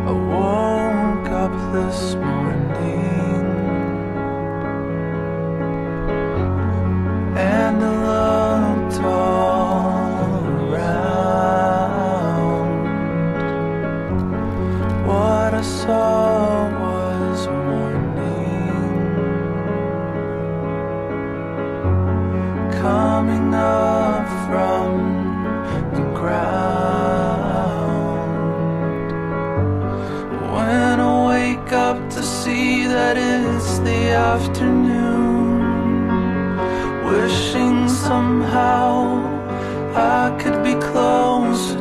I woke up this morning and I looked all around. What I saw was warning coming up from the ground. When I wake up to see that it's the afternoon, wishing somehow I could be closer